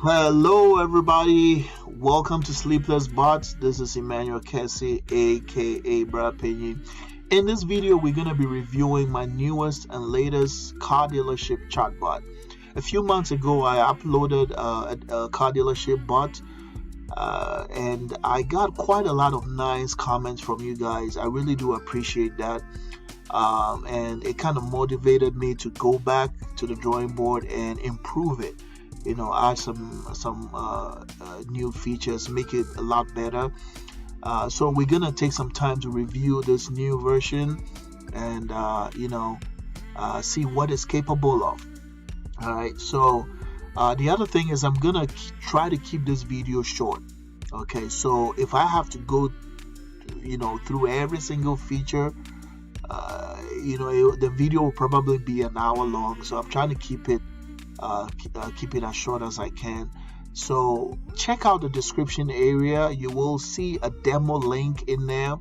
Hello, everybody. Welcome to Sleepless Bots. This is Emmanuel Casey, aka Brad Payne. In this video, we're going to be reviewing my newest and latest car dealership chatbot. A few months ago, I uploaded a car dealership bot, and I got quite a lot of nice comments from you guys. I really do appreciate that. And it kind of motivated me to go back to the drawing board and improve it. Add some new features, make it a lot better. So we're gonna take some time to review this new version and see what it's capable of. All right. So the other thing is I'm gonna try to keep this video short. Okay. So if I have to go, through every single feature, the video will probably be an hour long. So I'm trying to keep it as short as I can. So check out the description area. You will see a demo link in there,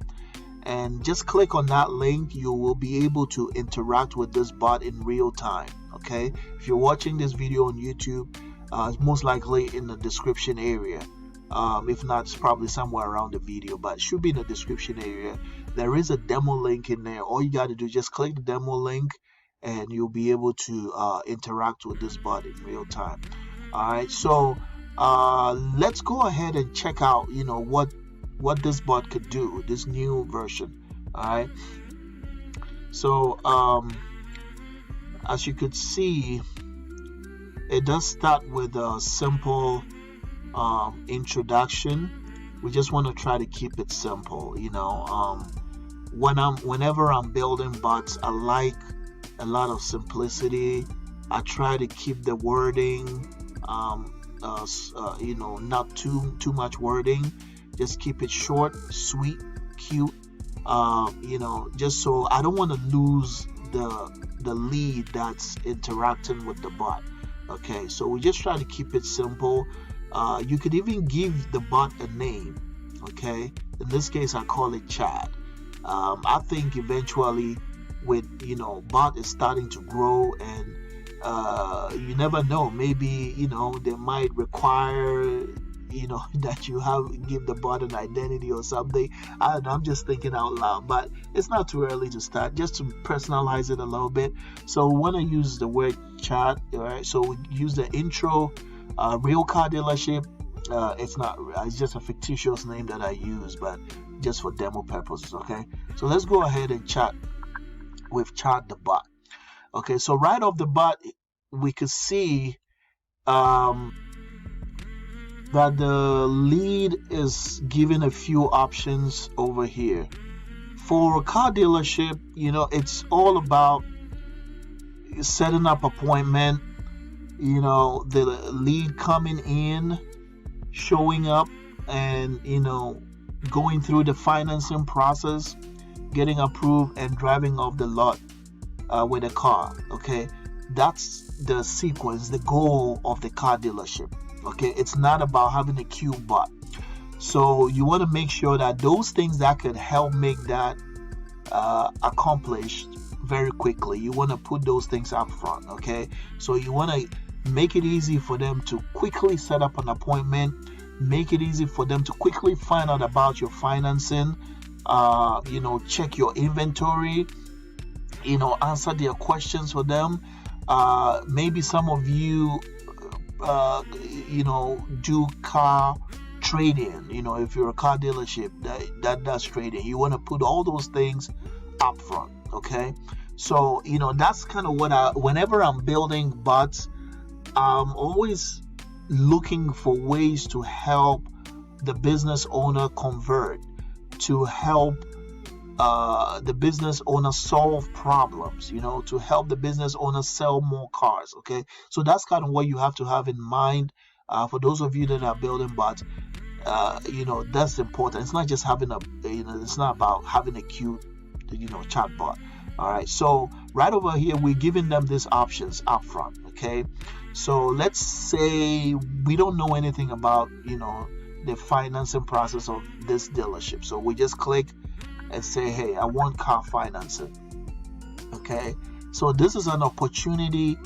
and just click on that link. You will be able to interact with this bot in real time. Okay, if you're watching this video on YouTube, it's most likely in the description area. If not, it's probably somewhere around the video, but it should be in the description area. There is a demo link in there. All you got to do is just click the demo link and you'll be able to interact with this bot in real time. All right, so let's go ahead and check out what this bot could do, this new version. All right, so as you could see, it does start with a simple introduction. We just want to try to keep it simple. Whenever I'm building bots, I like a lot of simplicity. I try to keep the wording not too much wording. Just keep it short, sweet, cute, just so I don't want to lose the lead that's interacting with the bot. Okay, so we just try to keep it simple. You could even give the bot a name. Okay, in this case I call it Chad. I think eventually with bot is starting to grow, and you never know, maybe they might require that you give the bot an identity or something. I don't know, I'm just thinking out loud, but it's not too early to start, just to personalize it a little bit. So we want to use the word chat. All right, so we use the intro, real car dealership. It's just a fictitious name that I use, but just for demo purposes. Okay, so let's go ahead and chat with Chat the bot. Okay, so right off the bat, we could see that the lead is given a few options over here. For a car dealership, it's all about setting up appointment, the lead coming in, showing up, and going through the financing process, getting approved, and driving off the lot with a car. Okay, that's the sequence, the goal of the car dealership. Okay, it's not about having a queue bot. So you want to make sure that those things that could help make that accomplished very quickly, you want to put those things up front. Okay, so you want to make it easy for them to quickly set up an appointment, make it easy for them to quickly find out about your financing, check your inventory, answer their questions for them. Maybe some of you do car trading. If you're a car dealership that does trading, you want to put all those things up front. Okay, so that's kind of whenever I'm building bots, I'm always looking for ways to help the business owner convert, to help the business owner solve problems, to help the business owner sell more cars. Okay, so that's kind of what you have to have in mind. For those of you that are building bots, that's important. It's not just having it's not about having a cute chat bot. All right, so right over here we're giving them these options up front. Okay, so let's say we don't know anything about the financing process of this dealership, so we just click and say, hey, I want car financing. Okay, so this is an opportunity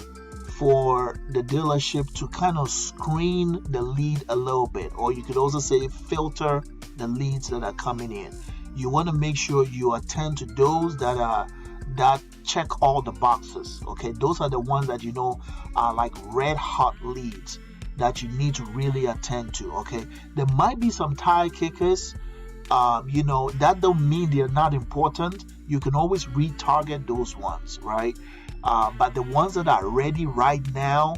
for the dealership to kind of screen the lead a little bit, or you could also say filter the leads that are coming in. You want to make sure you attend to those that check all the boxes. Okay, those are the ones that you know are like red hot leads that you need to really attend to. Okay, there might be some tire kickers. That don't mean they're not important. You can always retarget those ones, right? But the ones that are ready right now,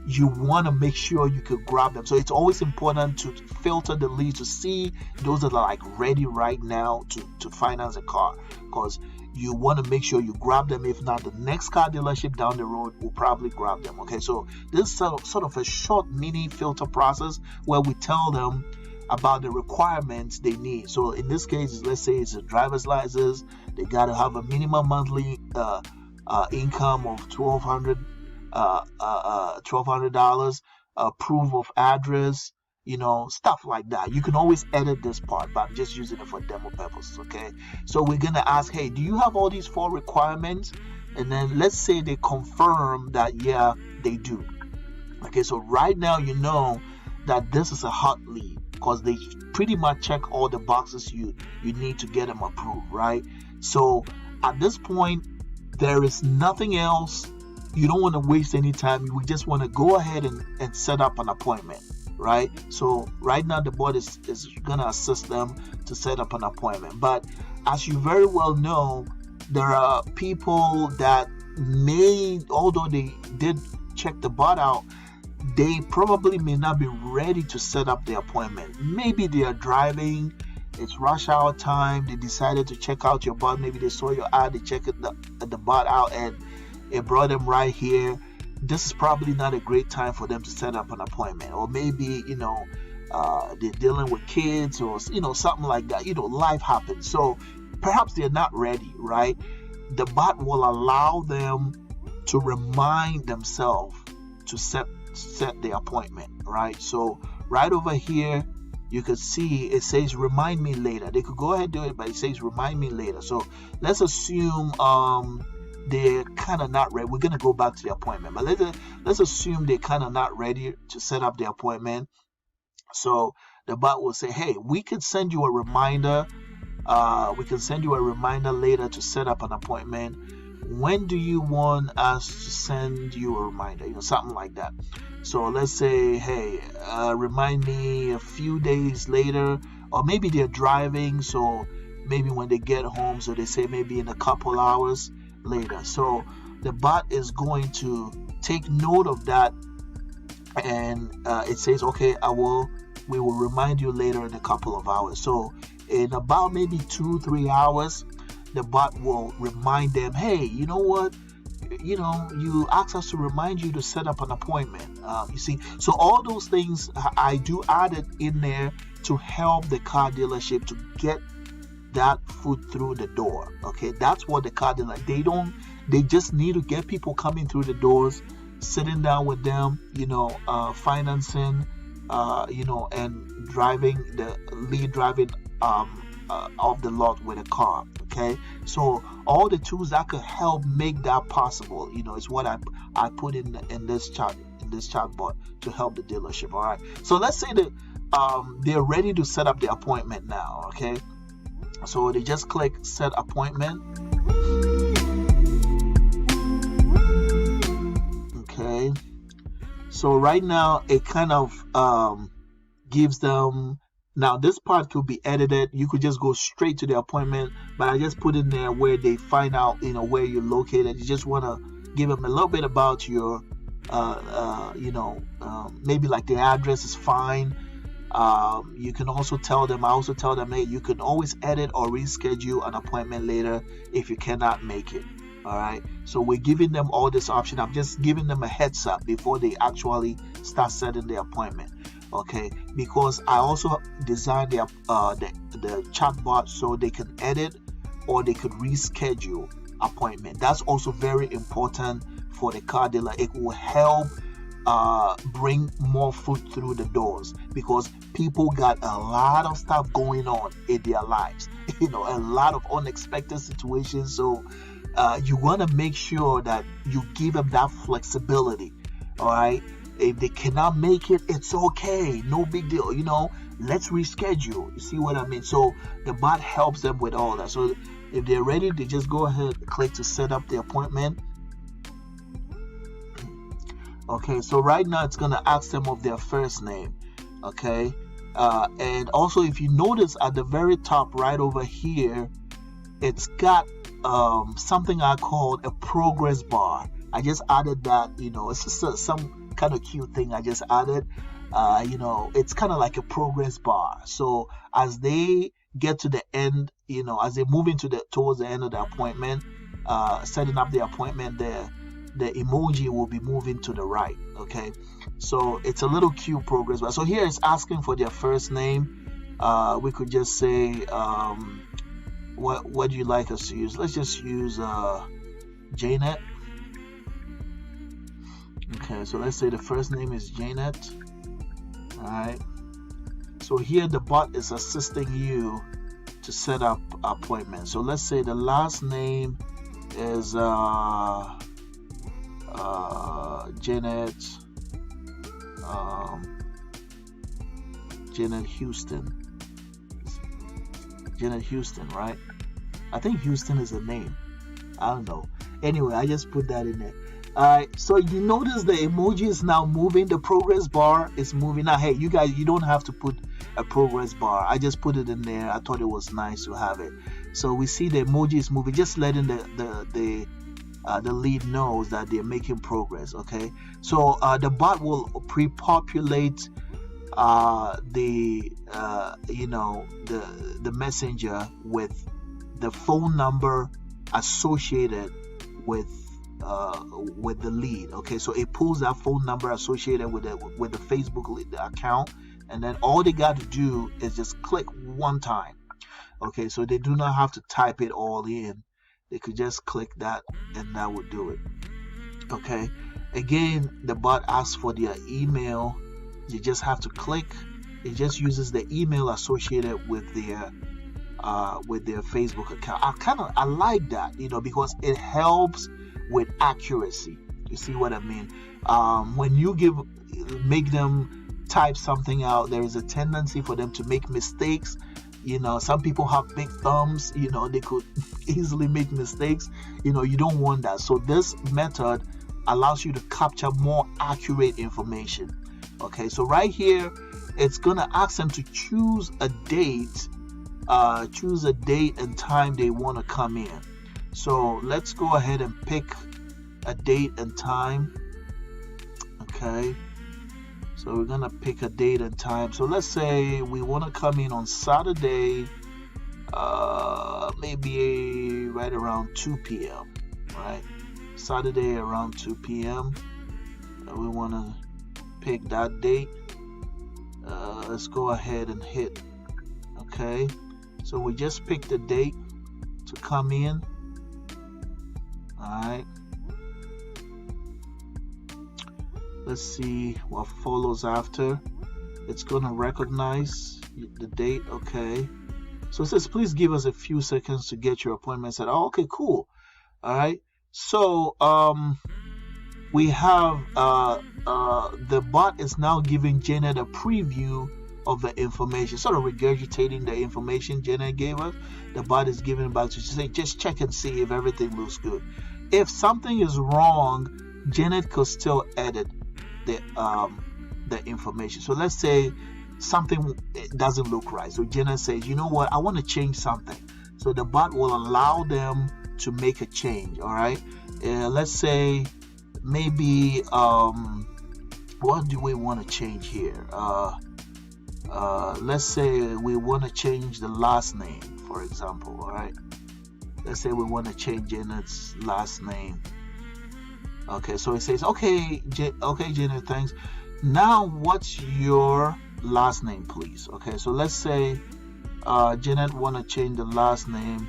you want to make sure you can grab them. So it's always important to filter the leads to see those that are like ready right now to finance a car, because you want to make sure you grab them. If not, the next car dealership down the road will probably grab them. Okay, so this is sort of a short mini filter process where we tell them about the requirements they need. So in this case, let's say it's a driver's license. They got to have a minimum monthly income of $1,200, proof of address, stuff like that. You can always edit this part, but I'm just using it for demo purposes. Okay, so we're gonna ask, hey, do you have all these 4 requirements? And then let's say they confirm that yeah, they do. Okay, so right now you know that this is a hot lead because they pretty much check all the boxes you need to get them approved, right? So at this point, there is nothing else. You don't want to waste any time. We just want to go ahead and set up an appointment, right? So right now the bot is going to assist them to set up an appointment. But as you very well know, there are people that although they did check the bot out, they probably may not be ready to set up the appointment. Maybe they are driving, it's rush hour time, they decided to check out your bot. Maybe they saw your ad, they checked the bot out, and it brought them right here. This is probably not a great time for them to set up an appointment. Or maybe they're dealing with kids or something like that. Life happens, so perhaps they're not ready, right? The bot will allow them to remind themselves to set the appointment, right? So right over here you could see it says remind me later. They could go ahead and do it, but it says remind me later. So let's assume they're kind of not ready. We're going to go back to the appointment, but let's assume they're kind of not ready to set up the appointment. So the bot will say, hey, we could send you a reminder. We can send you a reminder later to set up an appointment. When do you want us to send you a reminder? Something like that. So let's say, hey, remind me a few days later, or maybe they're driving, so maybe when they get home, so they say maybe in a couple hours later. So the bot is going to take note of that, and it says, okay, we will remind you later in a couple of hours. So in about maybe 2-3 hours, the bot will remind them, hey, you know what? You asked us to remind you to set up an appointment. You see, so all those things I do add it in there to help the car dealership to get that foot through the door. Okay, that's what the car dealer, they just need to get people coming through the doors, sitting down with them, financing, and driving the lead driving off the lot with a car. Okay, so all the tools that could help make that possible, is what I put in this chatbot to help the dealership. All right, so let's say that they're ready to set up the appointment now. Okay, so they just click set appointment. Okay, so right now it kind of gives them. Now this part could be edited. You could just go straight to the appointment, but I just put in there where they find out, where you're located. You just want to give them a little bit about your, maybe like the address is fine. You can also tell them. I also tell them, hey, you can always edit or reschedule an appointment later if you cannot make it. All right. So we're giving them all this option. I'm just giving them a heads up before they actually start setting the appointment. Okay, because I also designed the chatbot so they can edit or they could reschedule appointment. That's also very important for the car dealer. It will help bring more foot through the doors, because people got a lot of stuff going on in their lives, a lot of unexpected situations. So you want to make sure that you give them that flexibility All right. If they cannot make it, it's okay. No big deal. Let's reschedule. You see what I mean? So the bot helps them with all that. So if they're ready, they just go ahead and click to set up the appointment. Okay, so right now it's going to ask them of their first name. Okay. And also, if you notice at the very top right over here, it's got something I call a progress bar. I just added that. It's just some kind of cute thing I just added. It's kind of like a progress bar. So as they get to the end, as they move towards the end of the appointment, setting up the appointment, the emoji will be moving to the right. Okay, so it's a little cute progress bar. So here it's asking for their first name. We could just say, what do you like us to use? Let's just use Janet. Okay, so let's say the first name is Janet. All right. So here the bot is assisting you to set up appointments. So let's say the last name is Janet Houston. Janet Houston, right? I think Houston is a name. I don't know. Anyway, I just put that in there. Alright, so you notice the emoji is now moving. The progress bar is moving. Now, hey, you guys, you don't have to put a progress bar. I just put it in there. I thought it was nice to have it. So we see the emoji is moving, just letting the lead knows that they're making progress. Okay, so the bot will pre-populate the messenger with the phone number associated with the lead. Okay, so it pulls that phone number associated with the Facebook account, and then all they got to do is just click one time. Okay, so they do not have to type it all in. They could just click that and that would do it. Okay, again, the bot asks for their email. You just have to click. It just uses the email associated with their Facebook account. I like that, because it helps with accuracy. You see what I mean? When you make them type something out, there is a tendency for them to make mistakes. Some people have big thumbs. They could easily make mistakes. You don't want that. So this method allows you to capture more accurate information. Okay, so right here, it's gonna ask them to choose a date and time they want to come in. So let's go ahead and pick a date and time. Okay, so we're gonna pick a date and time. So let's say we want to come in on Saturday, maybe right around 2 p.m. Right, Saturday around 2 p.m. We want to pick that date. Let's go ahead and hit okay. So we just picked the date to come in. Alright, let's see what follows after. It's gonna recognize the date. Okay, so it says please give us a few seconds to get your appointment set. Oh, okay, cool. Alright, so we have the bot is now giving Janet a preview of the information, sort of regurgitating the information Janet gave us. The bot is giving it back to say, just check and see if everything looks good. If something is wrong, Janet could still edit the information. So let's say something doesn't look right. So Janet says, you know what, I want to change something. So the bot will allow them to make a change. All right. Let's say maybe what do we want to change here? Let's say we want to change the last name, for example. All right, let's say we want to change Janet's last name. Okay, so it says okay Janet, thanks. Now what's your last name, please? Okay, so let's say Janet want to change the last name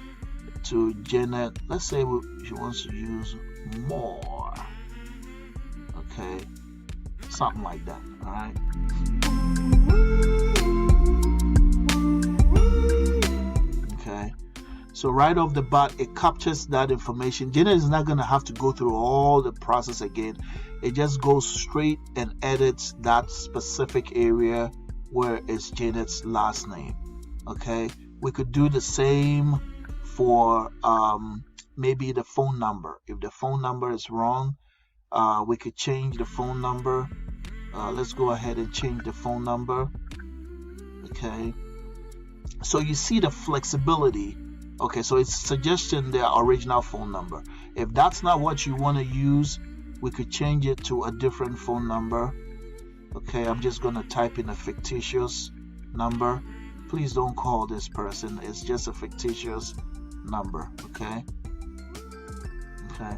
to Janet. Let's say she wants to use More. Okay, something like that. All right. Okay, So right off the bat, it captures that information. Janet is not going to have to go through all the process again. It just goes straight and edits that specific area where it's Janet's last name. Okay, we could do the same for maybe the phone number. If the phone number is wrong, we could change the phone number. Let's go ahead and change the phone number. Okay, so you see the flexibility. Okay, so it's suggesting the original phone number. If that's not what you want to use, we could change it to a different phone number. Okay, I'm just going to type in a fictitious number. Please don't call this person. It's just a fictitious number. Okay,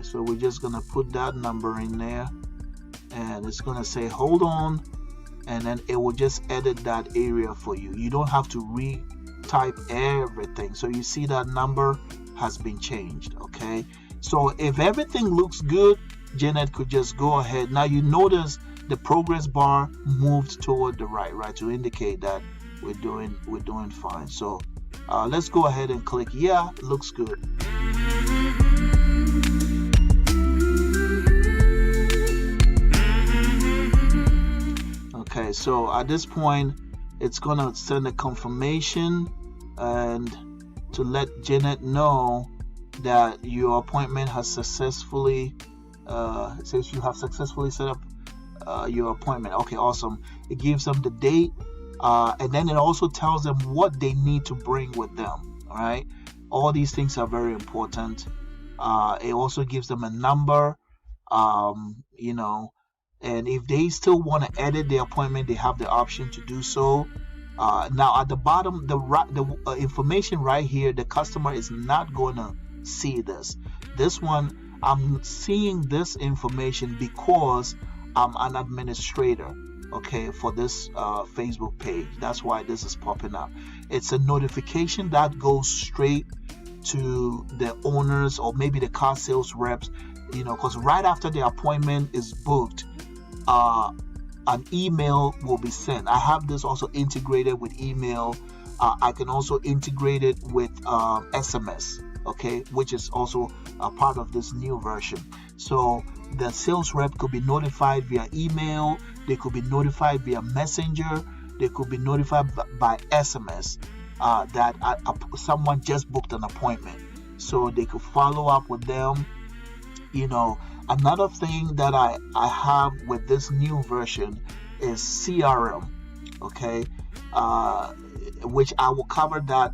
so we're just going to put that number in there, and it's going to say hold on, and then it will just edit that area for you. You don't have to type everything. So you see that number has been changed. Okay, so if everything looks good, Janet could just go ahead. Now you notice the progress bar moved toward the right to indicate that we're doing fine. So let's go ahead and click yeah, it looks good. Okay, so at this point it's gonna send a confirmation and to let Janet know that your appointment has successfully it says you have successfully set up your appointment. Okay, awesome. It gives them the date, and then it also tells them what they need to bring with them. All right, all these things are very important. It also gives them a number, and if they still want to edit the appointment, they have the option to do so. Now at the bottom, the information right here, the customer is not going to see this. This one, I'm seeing this information because I'm an administrator, okay, for this Facebook page. That's why this is popping up. It's a notification that goes straight to the owners or maybe the car sales reps, because right after the appointment is booked, an email will be sent. I have this also integrated with email. I can also integrate it with SMS, okay, which is also a part of this new version. So the sales rep could be notified via email, they could be notified via messenger, they could be notified by SMS that someone just booked an appointment, so they could follow up with them. Another thing that I have with this new version is CRM, okay, which I will cover that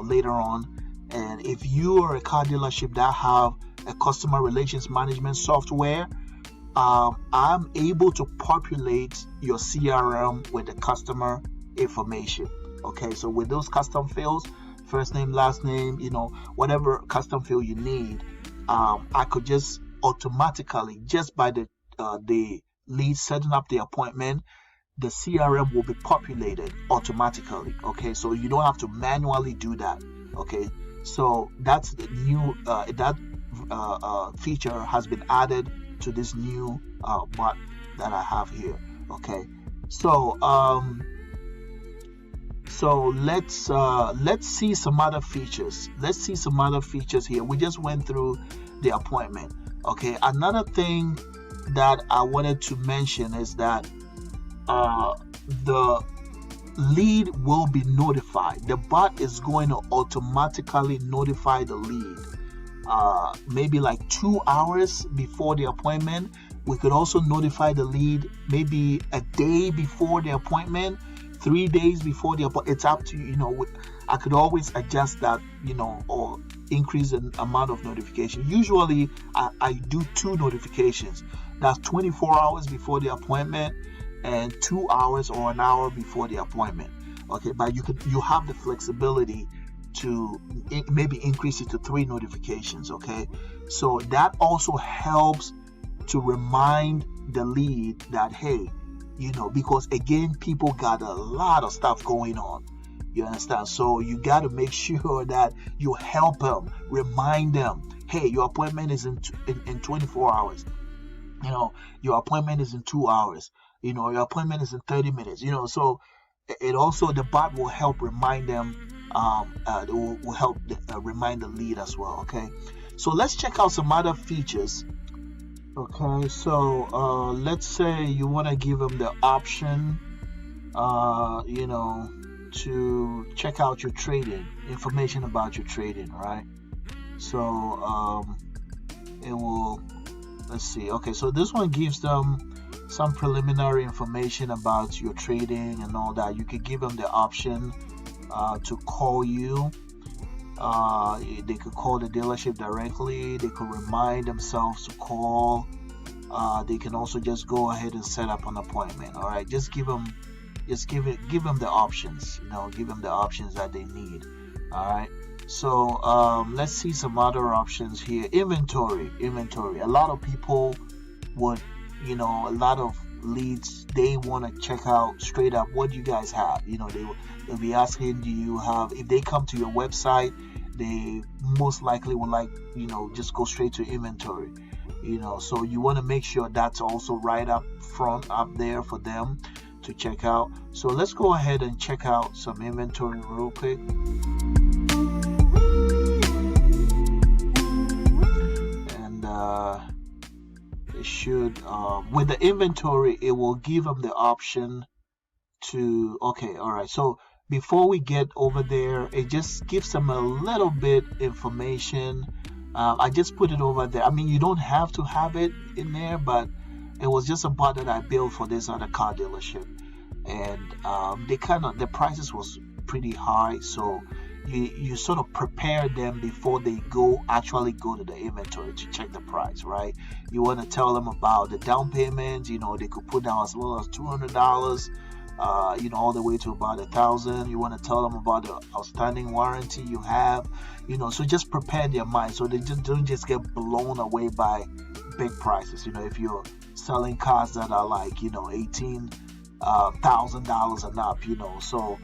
later on. And if you are a car dealership that have a customer relations management software, I'm able to populate your CRM with the customer information. Okay, so with those custom fields, first name, last name, whatever custom field you need, I could just automatically, just by the lead setting up the appointment, the CRM will be populated automatically. Okay, so you don't have to manually do that. Okay, so that's the new feature has been added to this new bot that I have here. Okay, so let's see some other features. Let's see some other features here. We just went through the appointment. Okay, another thing that I wanted to mention is that the lead will be notified. The bot is going to automatically notify the lead maybe like 2 hours before the appointment. We could also notify the lead maybe a day before the appointment, 3 days before the appointment. It's up to you. I could always adjust that, or increase the amount of notification. Usually I do 2 notifications. That's 24 hours before the appointment and 2 hours or an hour before the appointment. Okay, but you have the flexibility to maybe increase it to 3 notifications. Okay, so that also helps to remind the lead that, hey, because again, people got a lot of stuff going on. You understand? So you got to make sure that you help them, remind them, hey, your appointment is in 24 hours. Your appointment is in 2 hours. Your appointment is in 30 minutes. So it also, the bot will help remind them, it will help remind the lead as well. Okay, so let's check out some other features. Okay, so let's say you want to give them the option, to check out your trading information about your trading, right? So it will, let's see. Okay, so this one gives them some preliminary information about your trading and all that. You could give them the option to call you. They could call the dealership directly. They could remind themselves to call. They can also just go ahead and set up an appointment. All right, just give them the options. Give them the options that they need. All right. So let's see some other options here. Inventory. A lot of people would, a lot of leads, they want to check out straight up what you guys have. They'll be asking, do you have, if they come to your website, they most likely will just go straight to inventory. So you want to make sure that's also right up front, up there for them to check out. So let's go ahead and check out some inventory real quick. And it should, with the inventory, it will give them the option to, okay, all right. So before we get over there, it just gives them a little bit information. I just put it over there. I mean, you don't have to have it in there, but it was just a bot that I built for this other car dealership, and the prices was pretty high, so you sort of prepare them before they actually go to the inventory to check the price, right? You want to tell them about the down payment. They could put down as little as $200, all the way to about $1,000. You want to tell them about the outstanding warranty you have, so just prepare their mind so they don't just get blown away by big prices. If you're selling cars that are like, $18,000 and up, so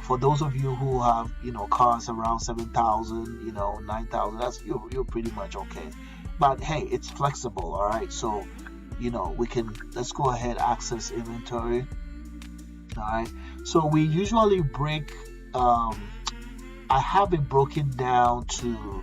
for those of you who have, cars around 7,000, 9,000, that's you're pretty much okay. But hey, it's flexible. All right, so let's go ahead, access inventory. All right, so we usually break, I have it broken down to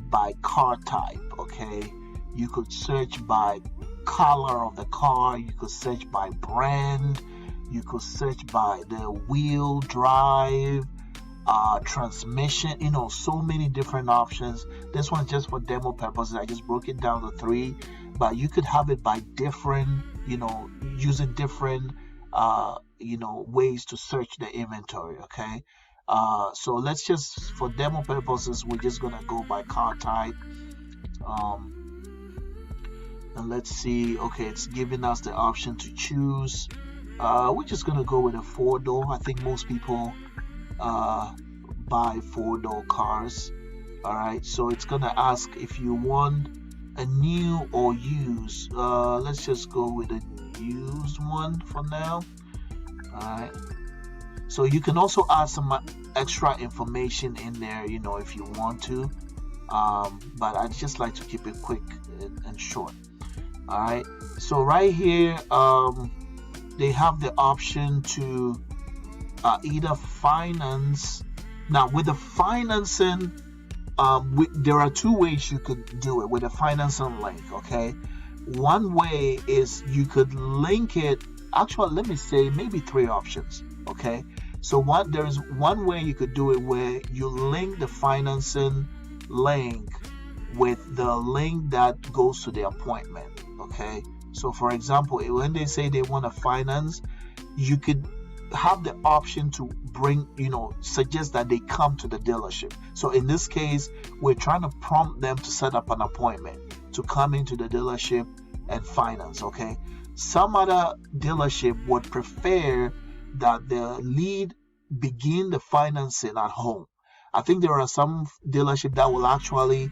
by car type. Okay, you could search by color of the car, you could search by brand, you could search by the wheel drive, transmission, so many different options. This one's just for demo purposes. I just broke it down to 3, but you could have it by different, using different ways to search the inventory. Okay, so let's just, for demo purposes, we're just gonna go by car type. And let's see. Okay, it's giving us the option to choose. We're just gonna go with a 4-door. I think most people buy 4-door cars. All right, so it's gonna ask if you want a new or used. Let's just go with a used one for now. All right, so you can also add some extra information in there, if you want to, but I just like to keep it quick and short. All right, so right here, they have the option to either finance. Now with the financing, there are 2 ways you could do it with a financing link. Okay, one way is you could link it. Actually, let me say maybe 3 options. Okay, so there is one way you could do it where you link the financing link with the link that goes to the appointment. Okay, so for example, when they say they want to finance, you could have the option to bring, suggest that they come to the dealership. So in this case, we're trying to prompt them to set up an appointment to come into the dealership and finance. Okay, some other dealership would prefer that the lead begin the financing at home. I think there are some dealership that will actually,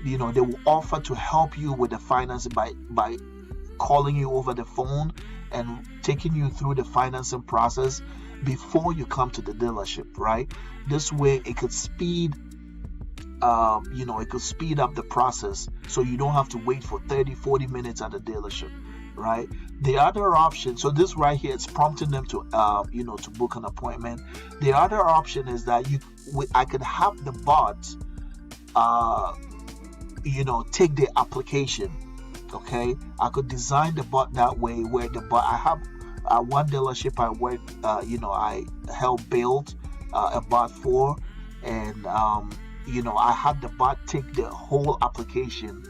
they will offer to help you with the financing by calling you over the phone and taking you through the financing process before you come to the dealership, right? This way it could speed up the process, so you don't have to wait for 30-40 minutes at the dealership. right? The other option, so this right here, it's prompting them to to book an appointment. The other option is that I could have the bot take the application. Okay, I could design the bot that way, where the bot, I have one dealership I work I helped build a bot for, and I had the bot take the whole application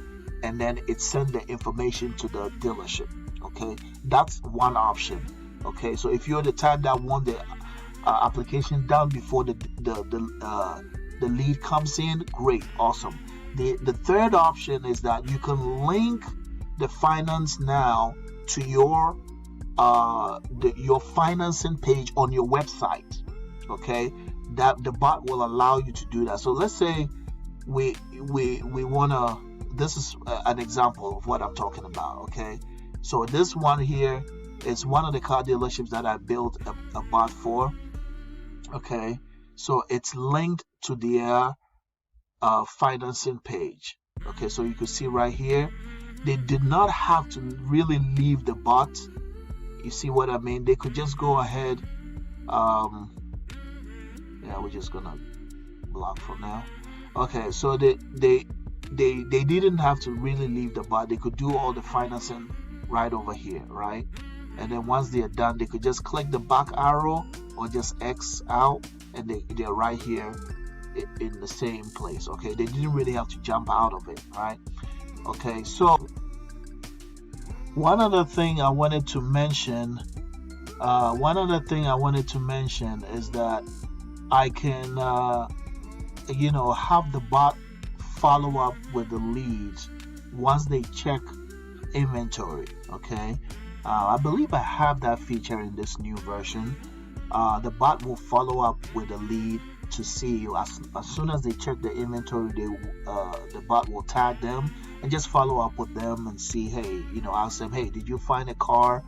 and then it send the information to the dealership. Okay, that's one option. Okay, so if you're the type that want the application done before the lead comes in, great, awesome. The third option is that you can link the finance now to your financing page on your website. Okay, that the bot will allow you to do that. So let's say we wanna. This is an example of what I'm talking about. Okay, so this one here is one of the car dealerships that I built a bot for. Okay, so it's linked to their financing page. Okay, so you can see right here, they did not have to really leave the bot. You see what I mean? They could just go ahead. We're just gonna block for now. Okay, so they didn't have to really leave the bot. They could do all the financing right over here, right? And then once they are done, they could just click the back arrow or just X out, and they're right here in the same place. Okay, they didn't really have to jump out of it, right? Okay, so one other thing I wanted to mention is that I can have the bot follow up with the leads once they check inventory. Okay, I believe I have that feature in this new version. The bot will follow up with the lead to see as soon as they check the inventory, the bot will tag them and just follow up with them and see, hey, ask them, hey, did you find a car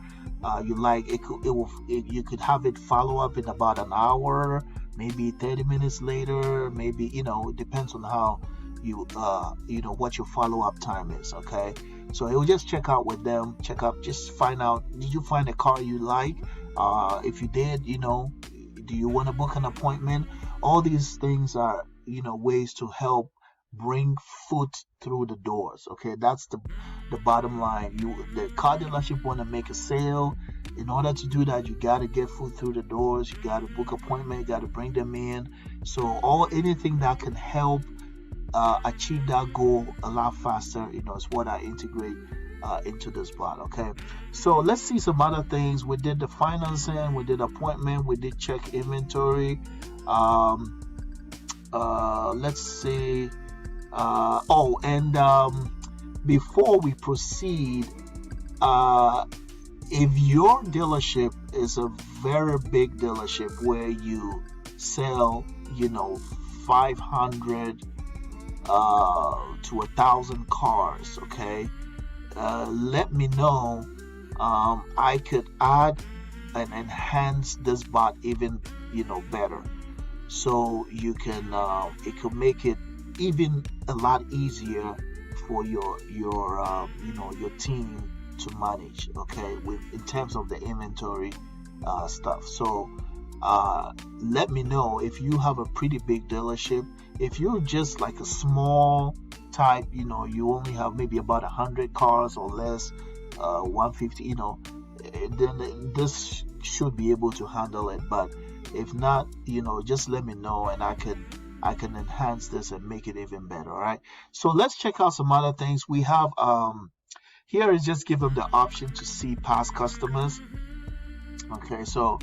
you like? You could have it follow up in about an hour, maybe 30 minutes later, maybe it depends on how what your follow-up time is. Okay, so it will just check out with them, just find out, did you find a car you like? If you did, do you want to book an appointment? All these things are ways to help bring foot through the doors. Okay, that's the bottom line. The car dealership want to make a sale. In order to do that, you got to get foot through the doors. You got to book appointment, you got to bring them in. So anything that can help achieve that goal a lot faster, is what I integrate into this bot. Okay, so let's see some other things. We did the financing, we did appointment, we did check inventory. Let's see. Before we proceed, if your dealership is a very big dealership where you sell 500 to 1,000 cars, okay, let me know. I could add and enhance this bot even better, so you can it could make it even a lot easier for your team to manage, okay, in terms of the inventory stuff. So let me know if you have a pretty big dealership. If you're just like a small type, you only have maybe about 100 cars or less, 150, then this should be able to handle it. But if not, just let me know and I can enhance this and make it even better. All right, so let's check out some other things we have. Here is just give them the option to see past customers. Okay, so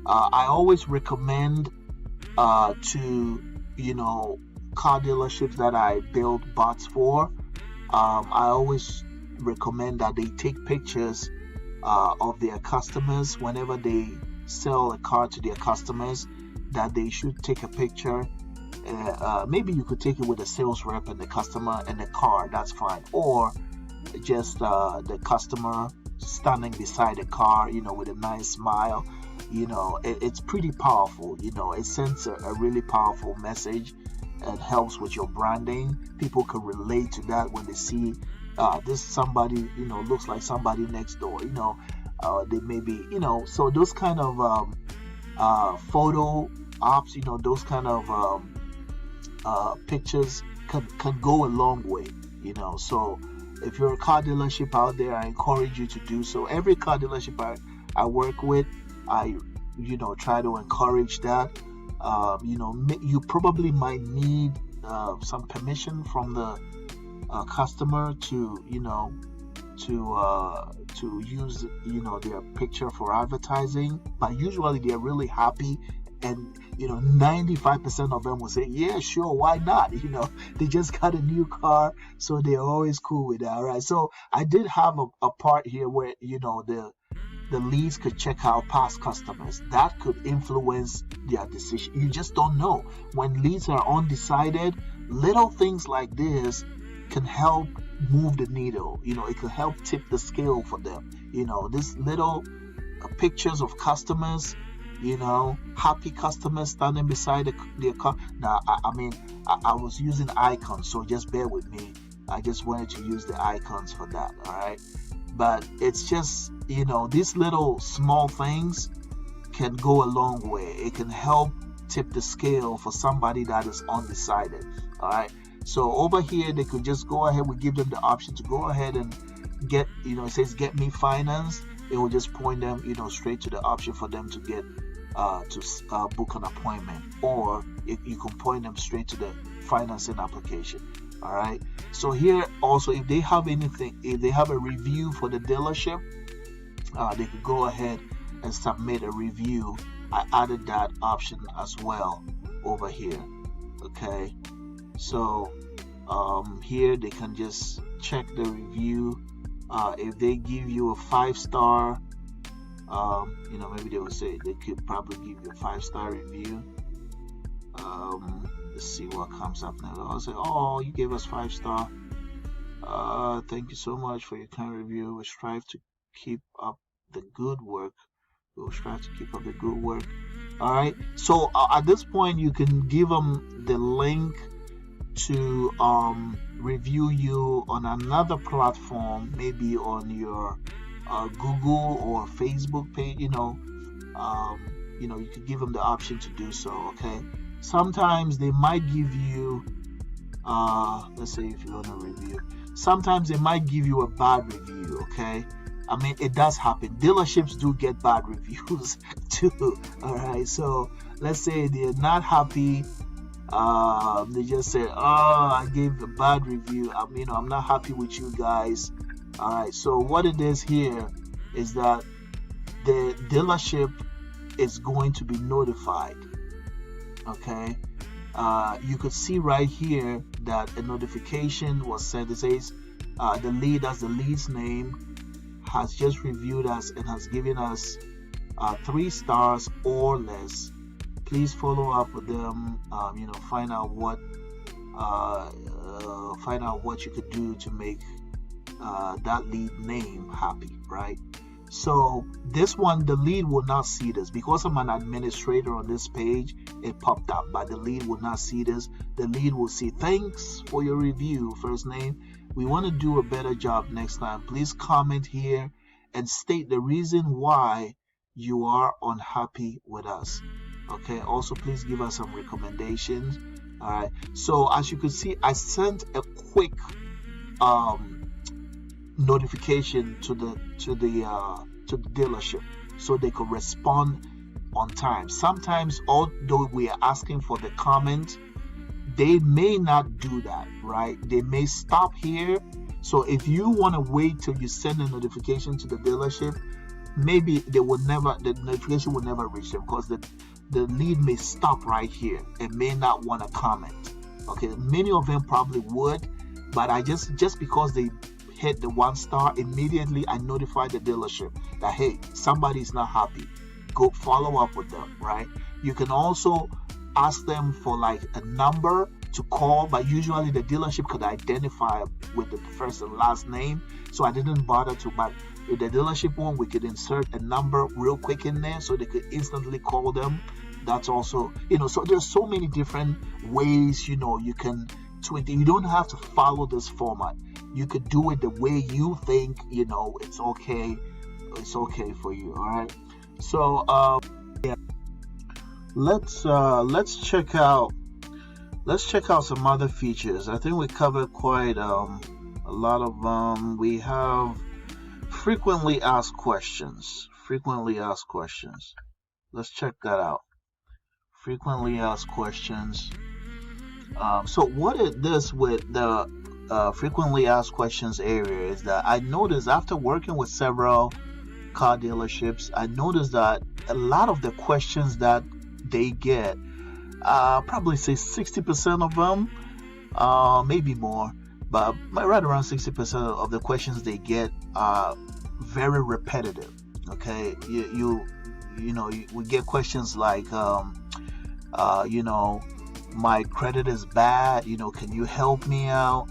I always recommend to car dealerships that I build bots for. I always recommend that they take pictures of their customers whenever they sell a car to their customers. That they should take a picture. Maybe you could take it with a sales rep and the customer and the car. That's fine. Or just the customer standing beside the car, with a nice smile. It's pretty powerful. It sends a really powerful message and helps with your branding. People can relate to that when they see this somebody, looks like somebody next door, they may be, so those kind of photo ops, those kind of pictures can go a long way, so if you're a car dealership out there, I encourage you to do so. Every car dealership I work with, I try to encourage that. You probably might need some permission from the customer to use their picture for advertising, but usually they're really happy, and 95% of them will say, yeah, sure, why not? They just got a new car, so they're always cool with that, right? So I did have a part here where the leads could check out past customers. That could influence their decision. You just don't know. When leads are undecided, little things like this can help move the needle. It could help tip the scale for them. This little pictures of customers, happy customers standing beside their car. Now, I was using icons, so just bear with me. I just wanted to use the icons for that, all right? But it's just, these little small things can go a long way. It can help tip the scale for somebody that is undecided, all right? So over here, they could just go ahead. We give them the option to go ahead and get, it says get me financed. It will just point them, straight to the option for them to get to book an appointment, or you can point them straight to the financing application. All right. So here also, if they have anything, if they have a review for the dealership, they could go ahead and submit a review. I added that option as well over here. Okay. So here they can just check the review. If they give you a 5-star, maybe they will say they could probably give you a 5-star review. Let's see what comes up now. I'll say, oh, you gave us 5-star. Thank you so much for your kind review. We strive to keep up the good work. We'll strive to keep up the good work. All right. So at this point, you can give them the link to review you on another platform, maybe on your Google or Facebook page. You could give them the option to do so. Okay. Sometimes they might give you, let's say if you want to review, sometimes they might give you a bad review, okay? It does happen. Dealerships do get bad reviews too, all right? So let's say they're not happy. They just say, I gave a bad review. I'm not happy with you guys. All right, so what it is here is that the dealership is going to be notified. Okay, you could see right here that a notification was sent. It says the lead, as the lead's name, has just reviewed us and has given us 3 stars or less. Please follow up with them. Find out what you could do to make that lead name happy, right? So this one, the lead will not see this because I'm an administrator on this page. It popped up, but the lead will not see this. The lead will see, thanks for your review, first name. We want to do a better job next time. Please comment here and state the reason why you are unhappy with us. Okay. Also, please give us some recommendations. All right. So as you can see, I sent a quick notification to the dealership so they could respond on time. Sometimes, although we are asking for the comment, they may not do that, right? They may stop here. So if you want to wait till you send a notification to the dealership, maybe the notification will never reach them because the lead may stop right here and may not want to comment. Okay, many of them probably would, but I just because they hit the 1 star, immediately I notify the dealership that, hey, somebody's not happy. Go follow up with them, right? You can also ask them for like a number to call, but usually the dealership could identify with the first and last name, so I didn't bother to. But with the dealership one, we could insert a number real quick in there so they could instantly call them. That's also, so there's so many different ways, you can tweak. You don't have to follow this format. you could do it the way you think, it's okay. It's okay for you. All right. So yeah, let's check out some other features. I think we covered quite a lot of them. We have frequently asked questions. Frequently asked questions. Let's check that out. Frequently asked questions. So what it does with the frequently asked questions area is that I noticed, after working with several car dealerships, I noticed that a lot of the questions that they get, probably say 60% of them, maybe more, but right around 60% of the questions they get are very repetitive. Okay, we get questions like, my credit is bad, can you help me out?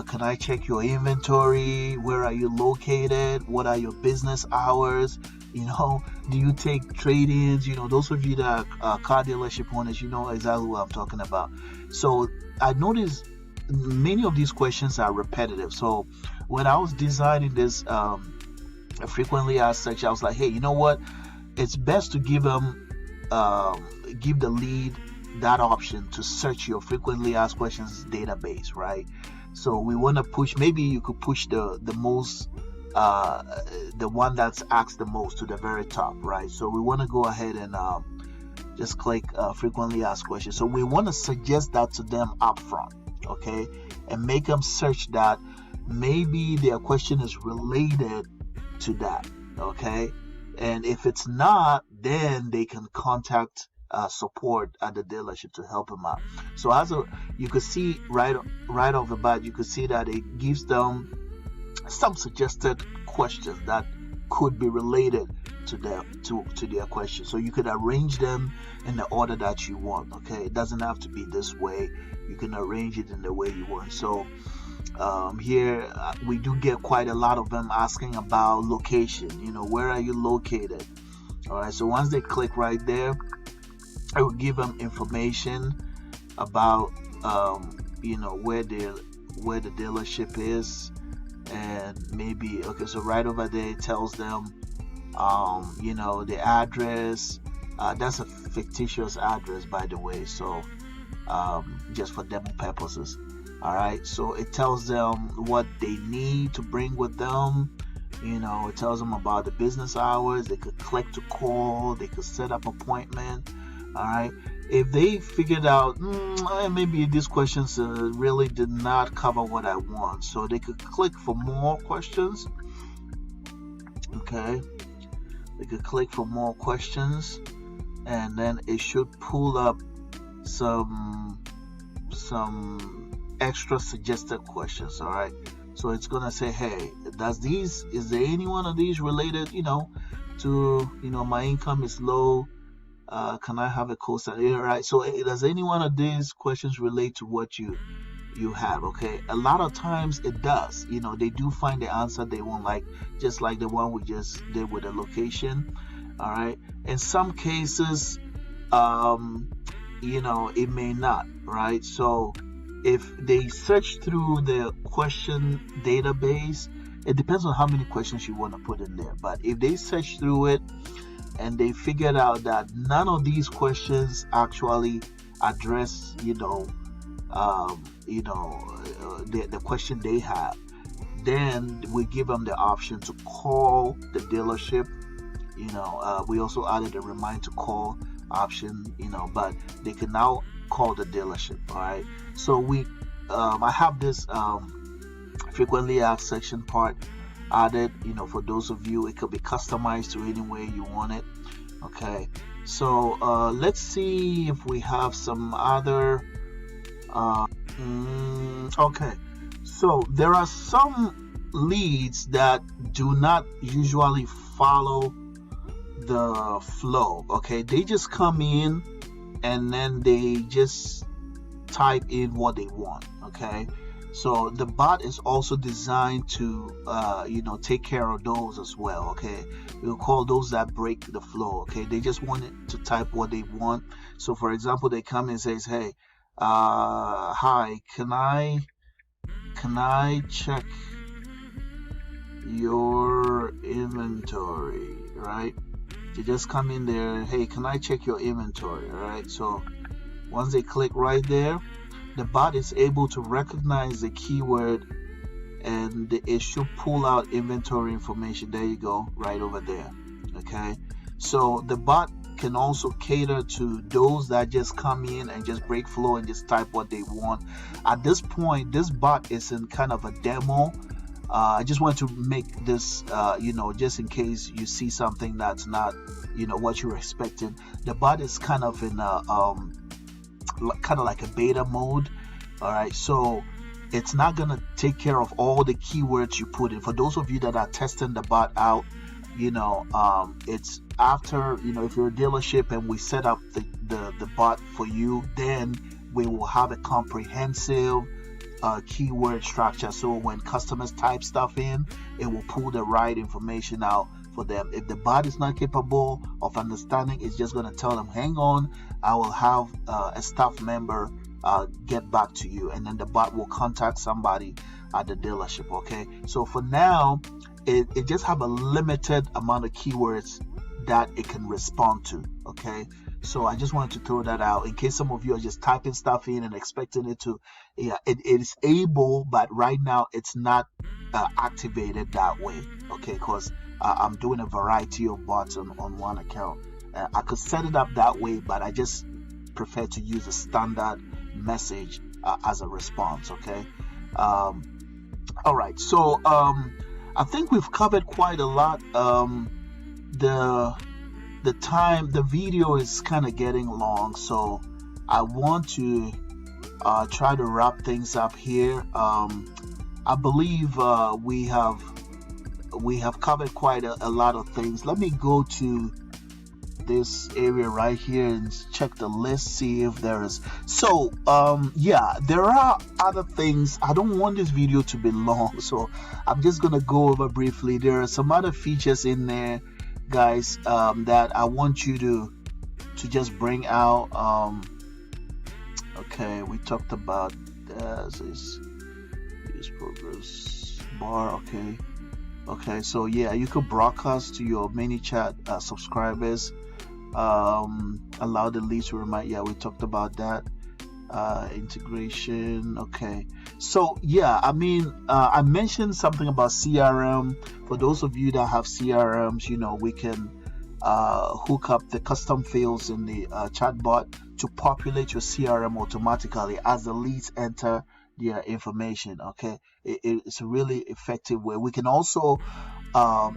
Can I check your inventory? Where are you located? What are your business hours? Do you take trade-ins? Those of you that are car dealership owners, you know exactly what I'm talking about. So I noticed many of these questions are repetitive. So when I was designing this frequently asked section, I was like, hey, you know what? It's best to give the lead that option to search your frequently asked questions database, right? So we want to push, maybe you could push the most, the one that's asked the most to the very top, right? So we want to go ahead and just click frequently asked questions. So we want to suggest that to them up front, okay? And make them search that. Maybe their question is related to that, okay? And if it's not, then they can contact support at the dealership to help them out. So you could see right off the bat, you could see that it gives them some suggested questions that could be related to their question. So you could arrange them in the order that you want. Okay, it doesn't have to be this way. You can arrange it in the way you want. So here we do get quite a lot of them asking about location. Where are you located? All right. So once they click right there, I will give them information about where the dealership is, and maybe, okay, so right over there it tells them the address. That's a fictitious address, by the way, so just for demo purposes. All right, so it tells them what they need to bring with them. It tells them about the business hours. They could click to call, they could set up appointment. All right, if they figured out maybe these questions really did not cover what I want, so they could click for more questions. Okay, they could click for more questions, and then it should pull up some extra suggested questions. All right, so it's gonna say, hey, is there any one of these related to my income is low, can I have a co-sign? Right, so does any one of these questions relate to what you have? Okay, a lot of times it does. They do find the answer they want, like just like the one we just did with the location. All right, in some cases it may not, right? So if they search through the question database, it depends on how many questions you want to put in there, but if they search through it and they figured out that none of these questions actually address the question they have, then we give them the option to call the dealership. We also added a remind to call option, but they can now call the dealership. All right, so I have this frequently asked section part added. For those of you, it could be customized to any way you want it. Okay, so let's see if we have some other okay, so there are some leads that do not usually follow the flow. Okay, they just come in and then they just type in what they want. Okay, so the bot is also designed to take care of those as well. Okay, we'll call those that break the flow. Okay, they just want it to type what they want. So for example, they come and says, hey, hi, can I can I check your inventory, right? They just come in there, hey, can I check your inventory? All right, so once they click right there, the bot is able to recognize the keyword and it should pull out inventory information. There you go, right over there. Okay, so the bot can also cater to those that just come in and just break flow and just type what they want. At this point, this bot is in kind of a demo. I just want to make this, just in case you see something that's not, what you were expecting. The bot is kind of in kind of like a beta mode. All right, so it's not gonna take care of all the keywords you put in. For those of you that are testing the bot out, it's after, if you're a dealership and we set up the bot for you, then we will have a comprehensive keyword structure. So when customers type stuff in, it will pull the right information out for them. If the bot is not capable of understanding, it's just going to tell them, hang on, I will have a staff member get back to you, and then the bot will contact somebody at the dealership. Okay, so for now it just have a limited amount of keywords that it can respond to. Okay, so I just wanted to throw that out in case some of you are just typing stuff in and expecting it to, it is able, but right now it's not activated that way. Okay, because I'm doing a variety of bots on one account. I could set it up that way, but I just prefer to use a standard message as a response. Okay, all right, so I think we've covered quite a lot. The video is kind of getting long, so I want to try to wrap things up here. I believe we have covered quite a lot of things. Let me go to this area right here and check the list, see if there is. So there are other things. I don't want this video to be long, so I'm just gonna go over briefly. There are some other features in there, guys, that I want you to just bring out. Okay, we talked about this progress bar. Okay, so yeah, you could broadcast to your ManyChat subscribers. Allow the leads to remind. Yeah, we talked about that. Integration. Okay, so yeah, I mean, I mentioned something about CRM. For those of you that have CRMs, we can hook up the custom fields in the chatbot to populate your CRM automatically as the leads enter their information. Okay, it's a really effective way. We can also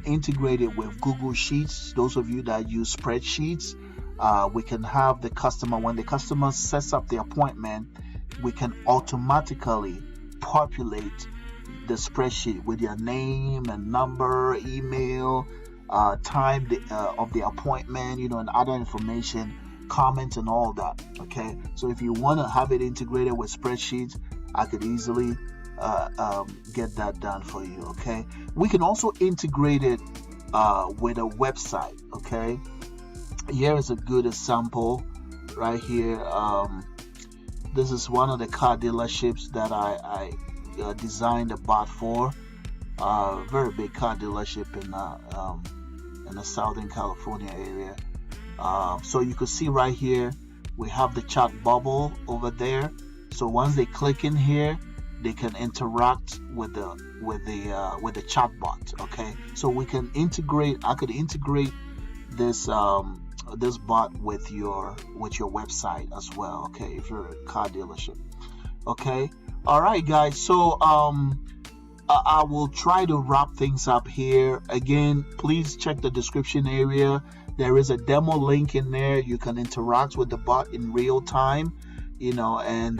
integrate it with Google Sheets. Those of you that use spreadsheets, we can have the customer, when the customer sets up the appointment, we can automatically populate the spreadsheet with your name and number, email, time of the appointment, and other information, comments and all that. Okay, so if you want to have it integrated with spreadsheets, I could easily get that done for you. Okay, we can also integrate it with a website. Okay, here is a good example right here. This is one of the car dealerships that I designed a bot for. Very big car dealership in the Southern California area. So you can see right here we have the chat bubble over there. So once they click in here, they can interact with the chatbot. Okay, so we can integrate. I could integrate this this bot with your website as well. Okay, if you're a car dealership. Okay, all right, guys. So I will try to wrap things up here. Again, please check the description area. There is a demo link in there. You can interact with the bot in real time, and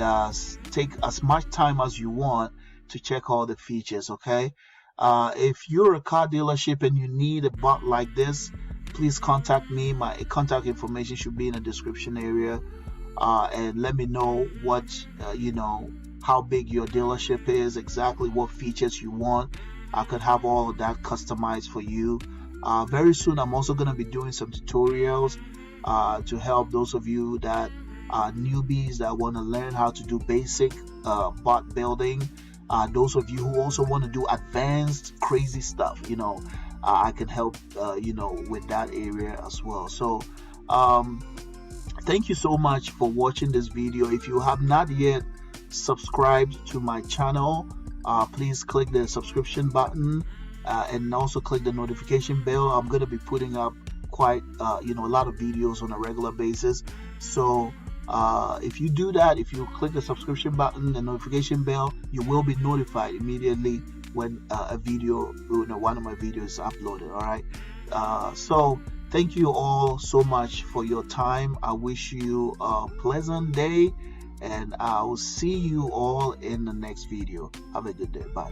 take as much time as you want to check all the features. Okay, if you're a car dealership and you need a bot like this, please contact me. My contact information should be in the description area, and let me know what how big your dealership is, exactly what features you want. I could have all of that customized for you. Very soon I'm also going to be doing some tutorials to help those of you that are newbies that want to learn how to do basic bot building. Those of you who also want to do advanced crazy stuff, I can help with that area as well. So thank you so much for watching this video. If you have not yet subscribed to my channel, please click the subscription button and also click the notification bell. I'm going to be putting up quite a lot of videos on a regular basis. So if you do that, if you click the subscription button and notification bell, you will be notified immediately when a video, one of my videos is uploaded. All right. So thank you all so much for your time. I wish you a pleasant day, and I will see you all in the next video. Have a good day. Bye.